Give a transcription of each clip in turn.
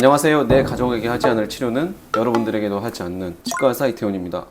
안녕하세요. 내 가족에게 하지 않을 치료는 여러분들에게도 하지 않는 치과의사 이태훈입니다.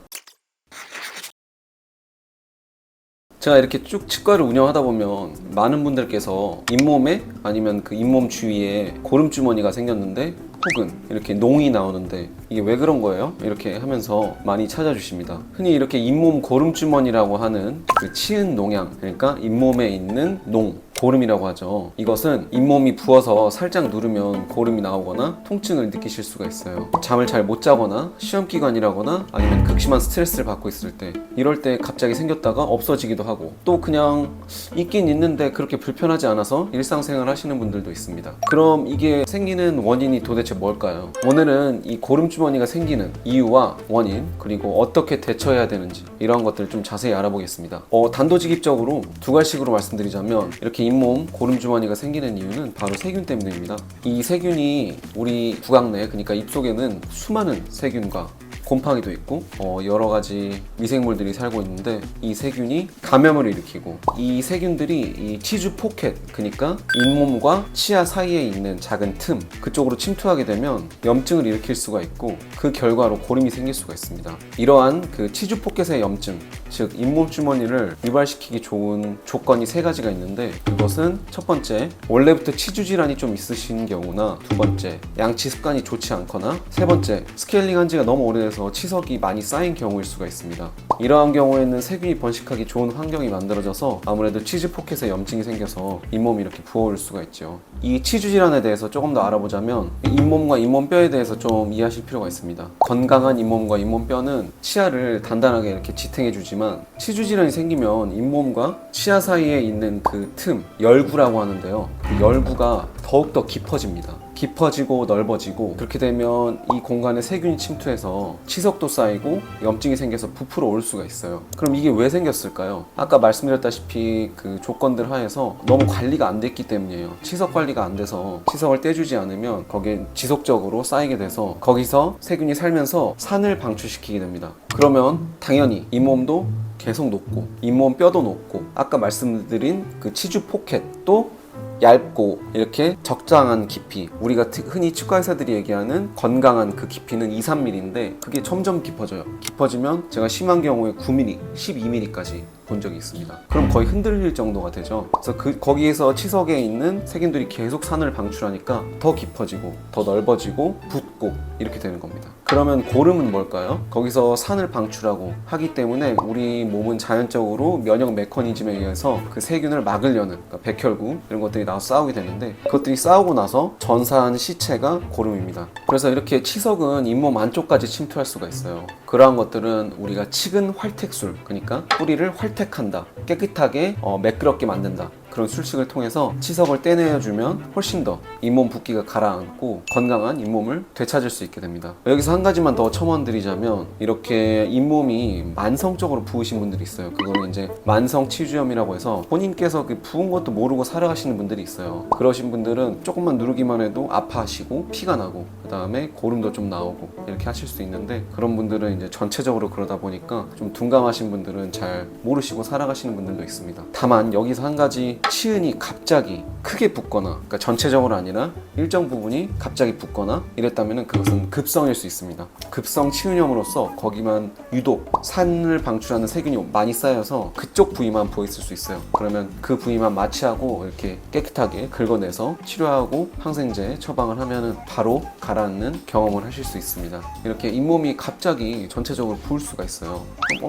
제가 이렇게 쭉 치과를 운영하다 보면 많은 분들께서 잇몸에 아니면 그 잇몸 주위에 고름주머니가 생겼는데 혹은 이렇게 농이 나오는데 이게 왜 그런 거예요? 이렇게 하면서 많이 찾아주십니다. 흔히 이렇게 잇몸 고름주머니라고 하는 그 치은 농양, 그러니까 잇몸에 있는 농, 고름이라고 하죠. 이것은 잇몸이 부어서 살짝 누르면 고름이 나오거나 통증을 느끼실 수가 있어요. 잠을 잘 못 자거나 시험 기간이라거나 아니면 극심한 스트레스를 받고 있을 때, 이럴 때 갑자기 생겼다가 없어지기도 하고, 또 그냥 있긴 있는데 그렇게 불편하지 않아서 일상생활 하시는 분들도 있습니다. 그럼 이게 생기는 원인이 도대체 뭘까요? 오늘은 이 고름주머니가 생기는 이유와 원인, 그리고 어떻게 대처해야 되는지, 이런 것들을 좀 자세히 알아보겠습니다. 단도직입적으로 두 가지식으로 말씀드리자면, 이렇게 잇몸 고름주머니가 생기는 이유는 바로 세균 때문입니다. 이 세균이 우리 구강 내, 그러니까 입 속에는 수많은 세균과 곰팡이도 있고 여러 가지 미생물들이 살고 있는데, 이 세균이 감염을 일으키고, 이 세균들이 이 치주 포켓, 그러니까 잇몸과 치아 사이에 있는 작은 틈, 그쪽으로 침투하게 되면 염증을 일으킬 수가 있고, 그 결과로 고름이 생길 수가 있습니다. 이러한 그 치주 포켓의 염증, 즉 잇몸 주머니를 유발시키기 좋은 조건이 세 가지가 있는데, 그것은 첫 번째, 원래부터 치주 질환이 좀 있으신 경우나, 두 번째, 양치 습관이 좋지 않거나, 세 번째, 스케일링 한 지가 너무 오래돼서 치석이 많이 쌓인 경우일 수가 있습니다. 이러한 경우에는 세균이 번식하기 좋은 환경이 만들어져서 아무래도 치주 포켓에 염증이 생겨서 잇몸이 이렇게 부어올 수가 있죠. 이 치주 질환에 대해서 조금 더 알아보자면, 잇몸과 잇몸뼈에 대해서 좀 이해하실 필요가 있습니다. 건강한 잇몸과 잇몸뼈는 치아를 단단하게 이렇게 지탱해주지만, 치주 질환이 생기면 잇몸과 치아 사이에 있는 그 틈, 열구라고 하는데요. 그 열구가 더욱더 깊어집니다. 깊어지고 넓어지고, 그렇게 되면 이 공간에 세균이 침투해서 치석도 쌓이고 염증이 생겨서 부풀어 올 수가 있어요. 그럼 이게 왜 생겼을까요? 아까 말씀드렸다시피 그 조건들 하에서 너무 관리가 안 됐기 때문이에요. 치석 관리가 안 돼서 치석을 떼주지 않으면 거기에 지속적으로 쌓이게 돼서 거기서 세균이 살면서 산을 방출시키게 됩니다. 그러면 당연히 잇몸도 계속 녹고, 잇몸 뼈도 녹고, 아까 말씀드린 그 치주 포켓도 얇고 이렇게 적당한 깊이, 우리가 흔히 치과 의사들이 얘기하는 건강한 그 깊이는 2-3mm인데 그게 점점 깊어져요. 깊어지면 제가 심한 경우에 9mm, 12mm까지 본 적이 있습니다. 그럼 거의 흔들릴 정도가 되죠. 그래서 거기에서 치석에 있는 세균들이 계속 산을 방출하니까 더 깊어지고 더 넓어지고 붓고 이렇게 되는 겁니다. 그러면 고름은 뭘까요? 거기서 산을 방출하고 하기 때문에 우리 몸은 자연적으로 면역 메커니즘에 의해서 그 세균을 막으려는, 그러니까 백혈구 이런 것들이 나와서 싸우게 되는데, 그것들이 싸우고 나서 전사한 시체가 고름입니다. 그래서 이렇게 치석은 잇몸 안쪽까지 침투할 수가 있어요. 그러한 것들은 우리가 치근 활택술, 그러니까 뿌리를 활택한다, 깨끗하게 매끄럽게 만든다, 그런 술식을 통해서 치석을 떼내어주면 훨씬 더 잇몸 붓기가 가라앉고 건강한 잇몸을 되찾을 수 있게 됩니다. 여기서 한 가지만 더 첨언드리자면, 이렇게 잇몸이 만성적으로 부으신 분들이 있어요. 그거는 이제 만성 치주염이라고 해서 본인께서 그 부은 것도 모르고 살아가시는 분들이 있어요. 그러신 분들은 조금만 누르기만 해도 아파하시고 피가 나고 그 다음에 고름도 좀 나오고 이렇게 하실 수 있는데, 그런 분들은 이제 전체적으로 그러다 보니까 좀 둔감하신 분들은 잘 모르시고 살아가시는 분들도 있습니다. 다만 여기서 한 가지, 치은이 갑자기 크게 붓거나, 그러니까 전체적으로 아니라 일정 부분이 갑자기 붓거나 이랬다면 그것은 급성일 수 있습니다. 급성 치은염으로서 거기만 유독 산을 방출하는 세균이 많이 쌓여서 그쪽 부위만 부어 있을 수 있어요. 그러면 그 부위만 마취하고 이렇게 깨끗하게 긁어내서 치료하고 항생제 처방을 하면은 바로 가라앉는 경험을 하실 수 있습니다. 이렇게 잇몸이 갑자기 전체적으로 부을 수가 있어요.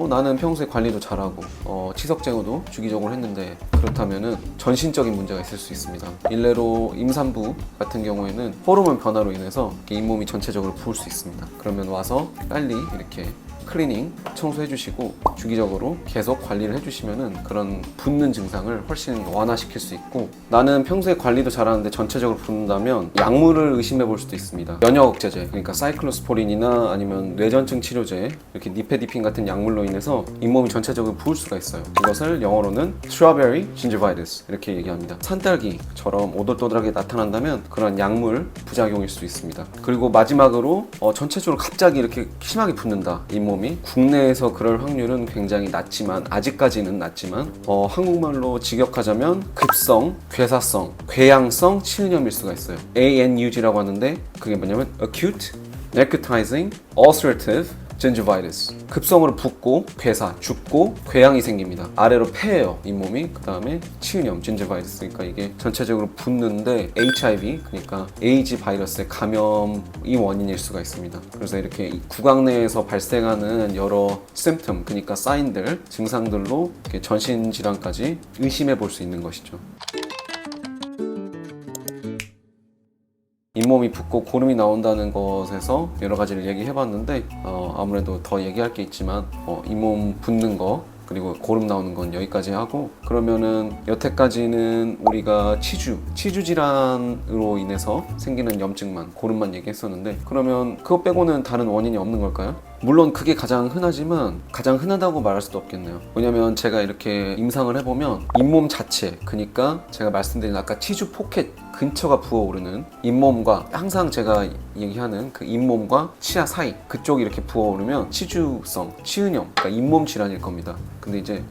나는 평소에 관리도 잘하고 치석 제거도 주기적으로 했는데, 그렇다면은 전신적인 문제가 있을 수 있습니다. 일례로 임산부 같은 경우에는 호르몬 변화로 인해서 잇몸이 전체적으로 부을 수 있습니다. 그러면 와서 빨리 이렇게 클리닝, 청소해 주시고 주기적으로 계속 관리를 해주시면은 그런 붓는 증상을 훨씬 완화시킬 수 있고, 나는 평소에 관리도 잘하는데 전체적으로 붓는다면 약물을 의심해 볼 수도 있습니다. 면역 억제제, 그러니까 사이클로스포린이나 아니면 뇌전증 치료제, 이렇게 니페디핀 같은 약물로 인해서 잇몸이 전체적으로 부을 수가 있어요. 이것을 영어로는 strawberry gingivitis 이렇게 얘기합니다. 산딸기처럼 오돌토돌하게 나타난다면 그런 약물 부작용일 수 있습니다. 그리고 마지막으로 전체적으로 갑자기 이렇게 심하게 붓는다, 잇몸 잇몸이 국내에서 그럴 확률은 굉장히 낮지만 아직까지는 낮지만 한국말로 직역하자면 급성, 괴사성, 궤양성 치은염일 수가 있어요. ANUG라고 하는데 그게 뭐냐면 acute, necrotizing, ulcerative gingivitis. 급성으로 붓고 괴사, 줍고 궤양이 생깁니다. 아래로 패예요, 잇몸이. 그 다음에 치은염, gingivitis. 그러니까 이게 전체적으로 붓는데 HIV, 그러니까 에이즈 바이러스의 감염이 원인일 수가 있습니다. 그래서 이렇게 구강 내에서 발생하는 여러 symptom, 그러니까 사인들, 증상들로 이렇게 전신 질환까지 의심해 볼 수 있는 것이죠. 잇몸이 붓고 고름이 나온다는 것에서 여러 가지를 얘기해봤는데 아무래도 더 얘기할 게 있지만 잇몸 붓는 거 그리고 고름 나오는 건 여기까지 하고, 그러면은 여태까지는 우리가 치주 질환으로 인해서 생기는 염증만, 고름만 얘기했었는데, 그러면 그거 빼고는 다른 원인이 없는 걸까요? 물론 그게 가장 흔하지만 가장 흔하다고 말할 수도 없겠네요. 왜냐면 제가 이렇게 임상을 해보면 잇몸 자체, 그러니까 제가 말씀드린 아까 치주 포켓 근처가 부어오르는 잇몸과, 항상 제가 얘기하는 그 잇몸과 치아 사이 그쪽이 이렇게 부어오르면 치주성, 치은염, 그러니까 잇몸 질환일 겁니다. 근데 이제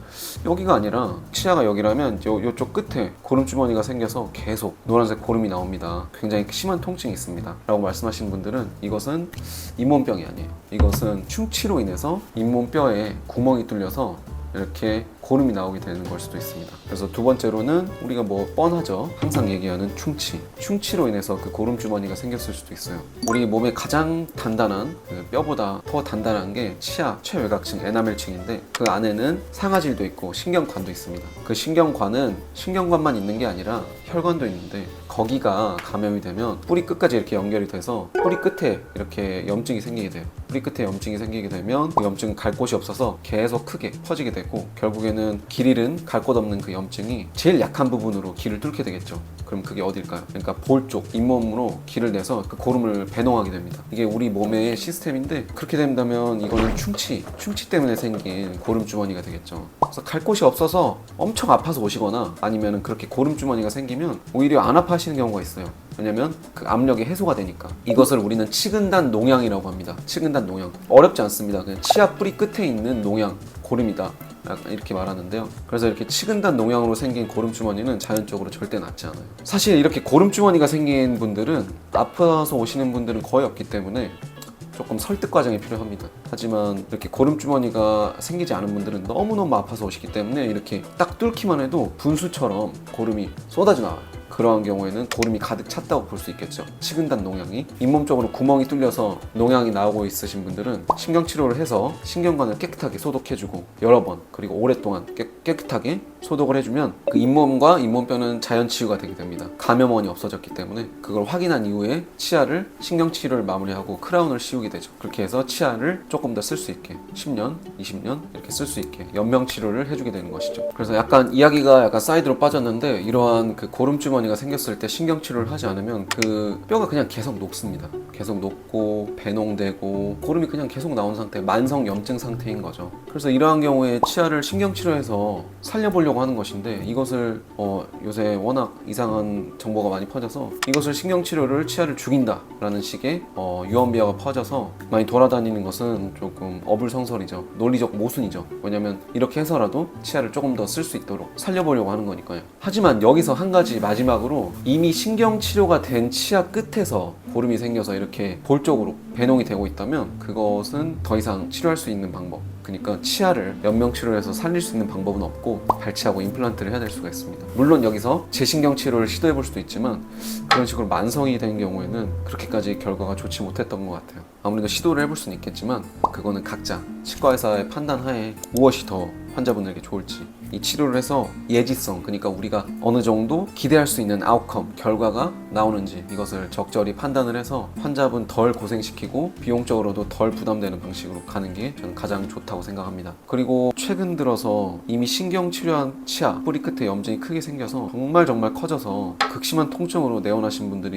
여기가 아니라 치아가 여기라면 요쪽 끝에 고름주머니가 생겨서 계속 노란색 고름이 나옵니다. 굉장히 심한 통증이 있습니다 라고 말씀하시는 분들은 이것은 잇몸병이 아니에요. 이것은 충치로 인해서 잇몸뼈에 구멍이 뚫려서 이렇게 고름이 나오게 되는 걸 수도 있습니다. 그래서 두 번째로는 우리가 뭐 뻔하죠. 항상 얘기하는 충치로 인해서 그 고름 주머니가 생겼을 수도 있어요. 우리 몸에 가장 단단한, 그 뼈보다 더 단단한 게 치아 최외곽층 에나멜층인데, 그 안에는 상아질도 있고 신경관도 있습니다. 그 신경관만 있는 게 아니라 혈관도 있는데, 거기가 감염이 되면 뿌리 끝까지 이렇게 연결이 돼서 뿌리 끝에 이렇게 염증이 생기게 돼요. 뿌리 끝에 염증이 생기게 되면 그 염증은 갈 곳이 없어서 계속 크게 퍼지게 되고, 결국에는 길 잃은 갈 곳 없는 그 염증이 제일 약한 부분으로 길을 뚫게 되겠죠. 그럼 그게 어딜까요? 그러니까 볼 쪽 잇몸으로 길을 내서 그 고름을 배농하게 됩니다. 이게 우리 몸의 시스템인데, 그렇게 된다면 이거는 충치 때문에 생긴 고름 주머니가 되겠죠. 그래서 갈 곳이 없어서 엄청 아파서 오시거나, 아니면 그렇게 고름 주머니가 생기면 오히려 안 아파하시는 경우가 있어요. 왜냐면 그 압력이 해소가 되니까. 이것을 우리는 치근단 농양이라고 합니다. 치근단 농양. 어렵지 않습니다. 그냥 치아 뿌리 끝에 있는 농양, 고름이다, 약간 이렇게 말하는데요. 그래서 이렇게 치근단 농양으로 생긴 고름주머니는 자연적으로 절대 낫지 않아요. 사실 이렇게 고름주머니가 생긴 분들은, 아파서 오시는 분들은 거의 없기 때문에 조금 설득 과정이 필요합니다. 하지만 이렇게 고름주머니가 생기지 않은 분들은 너무너무 아파서 오시기 때문에 이렇게 딱 뚫기만 해도 분수처럼 고름이 쏟아져 나와요. 그러한 경우에는 고름이 가득 찼다고 볼 수 있겠죠. 치근단 농양이 잇몸 쪽으로 구멍이 뚫려서 농양이 나오고 있으신 분들은 신경치료를 해서 신경관을 깨끗하게 소독해주고, 여러 번 그리고 오랫동안 깨끗하게 소독을 해주면 그 잇몸과 잇몸뼈는 자연치유가 되게 됩니다. 감염원이 없어졌기 때문에. 그걸 확인한 이후에 치아를 신경치료를 마무리하고 크라운을 씌우게 되죠. 그렇게 해서 치아를 조금 더 쓸 수 있게 10년, 20년 이렇게 쓸 수 있게 연명치료를 해주게 되는 것이죠. 그래서 약간 이야기가 약간 사이드로 빠졌는데, 이러한 그 고름주머니 가 생겼을 때 신경치료를 하지 않으면 그 뼈가 그냥 계속 녹습니다. 계속 녹고 배농되고 고름이 그냥 계속 나온 상태, 만성 염증 상태인 거죠. 그래서 이러한 경우에 치아를 신경치료해서 살려보려고 하는 것인데, 이것을 요새 워낙 이상한 정보가 많이 퍼져서 이것을 신경치료를 치아를 죽인다 라는 식의 유언비어가 퍼져서 많이 돌아다니는 것은 조금 어불성설이죠. 논리적 모순이죠. 왜냐면 이렇게 해서라도 치아를 조금 더 쓸 수 있도록 살려보려고 하는 거니까요. 하지만 여기서 한 가지 마지막으로, 이미 신경치료가 된 치아 끝에서 고름이 생겨서 이렇게 볼 쪽으로 배농이 되고 있다면 그것은 더 이상 치료할 수 있는 방법, 그러니까 치아를 연명치료해서 살릴 수 있는 방법은 없고 발치하고 임플란트를 해야 될 수가 있습니다. 물론 여기서 재신경치료를 시도해 볼 수도 있지만, 그런 식으로 만성이 된 경우에는 그렇게까지 결과가 좋지 못했던 것 같아요. 아무래도 시도를 해볼 수는 있겠지만 그거는 각자 치과의사의 판단하에 무엇이 더 환자분에게 좋을지, 이 치료를 해서 예지성, 그러니까 우리가 어느 정도 기대할 수 있는 아웃컴, 결과가 나오는지 이것을 적절히 판단을 해서 환자분 덜 고생시키고 비용적으로도 덜 부담되는 방식으로 가는 게 저는 가장 좋다고 생각합니다. 그리고 최근 들어서 이미 신경치료한 치아 뿌리 끝에 염증이 크게 생겨서 정말 커져서 극심한 통증으로 내원하신 분들이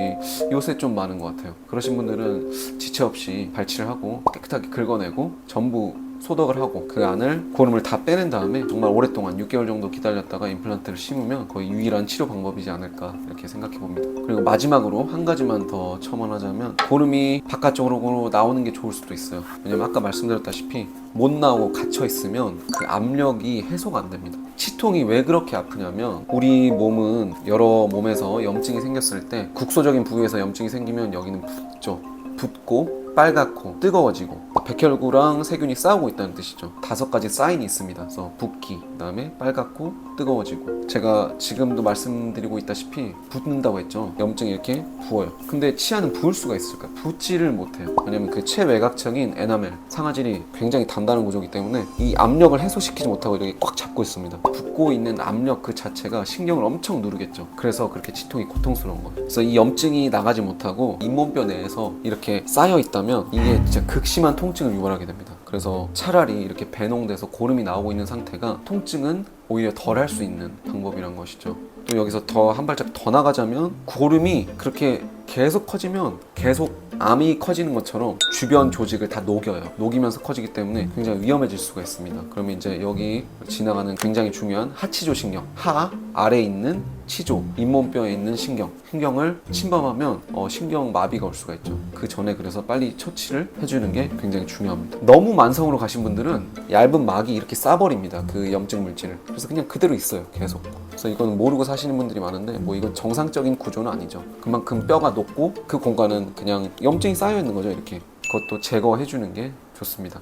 요새 좀 많은 것 같아요. 그러신 분들은 지체 없이 발치를 하고 깨끗하게 긁어내고 전부 소독을 하고 그 안을 고름을 다 빼낸 다음에 정말 오랫동안 6개월 정도 기다렸다가 임플란트를 심으면 거의 유일한 치료 방법이지 않을까 이렇게 생각해 봅니다. 그리고 마지막으로 한 가지만 더 첨언하자면 고름이 바깥쪽으로 나오는 게 좋을 수도 있어요. 왜냐면 아까 말씀드렸다시피 못 나오고 갇혀 있으면 그 압력이 해소가 안 됩니다. 치통이 왜 그렇게 아프냐면 우리 몸은 여러 몸에서 염증이 생겼을 때 국소적인 부위에서 염증이 생기면 여기는 붓죠. 붓고 빨갛고 뜨거워지고 백혈구랑 세균이 싸우고 있다는 뜻이죠. 5가지 사인이 있습니다. 그래서 붓기, 그다음에 빨갛고 뜨거워지고, 제가 지금도 말씀드리고 있다시피 붓는다고 했죠. 염증이 이렇게 부어요. 근데 치아는 부을 수가 있을까요? 붓지를 못해요. 왜냐면 그 최외곽층인 에나멜, 상아질이 굉장히 단단한 구조이기 때문에 이 압력을 해소시키지 못하고 이렇게 꽉 잡고 있습니다. 붓고 있는 압력 그 자체가 신경을 엄청 누르겠죠. 그래서 그렇게 치통이 고통스러운 거예요. 그래서 이 염증이 나가지 못하고 잇몸뼈 내에서 이렇게 쌓여 있다면 이게 진짜 극심한 통증을 유발하게 됩니다. 그래서 차라리 이렇게 배농돼서 고름이 나오고 있는 상태가 통증은 오히려 덜 할 수 있는 방법이란 것이죠. 또 여기서 더 한 발짝 더 나가자면 고름이 그렇게 계속 커지면 계속 암이 커지는 것처럼 주변 조직을 다 녹여요. 녹이면서 커지기 때문에 굉장히 위험해질 수가 있습니다. 그러면 이제 여기 지나가는 굉장히 중요한 하치조 신경, 하 아래에 있는 치조, 잇몸뼈에 있는 신경을 침범하면 신경 마비가 올 수가 있죠. 그 전에 그래서 빨리 처치를 해주는 게 굉장히 중요합니다. 너무 만성으로 가신 분들은 얇은 막이 이렇게 싸버립니다. 그 염증 물질을. 그래서 그냥 그대로 있어요. 계속. 그래서 이거는 모르고 사시는 분들이 많은데 뭐 이건 정상적인 구조는 아니죠. 그만큼 뼈가 높고 그 공간은 그냥 염증이 쌓여 있는 거죠. 이렇게. 그것도 제거해 주는 게 좋습니다.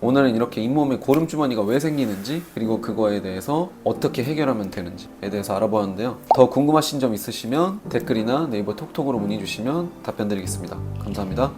오늘은 이렇게 잇몸에 고름 주머니가 왜 생기는지, 그리고 그거에 대해서 어떻게 해결하면 되는지에 대해서 알아보았는데요. 더 궁금하신 점 있으시면 댓글이나 네이버 톡톡으로 문의 주시면 답변 드리겠습니다. 감사합니다.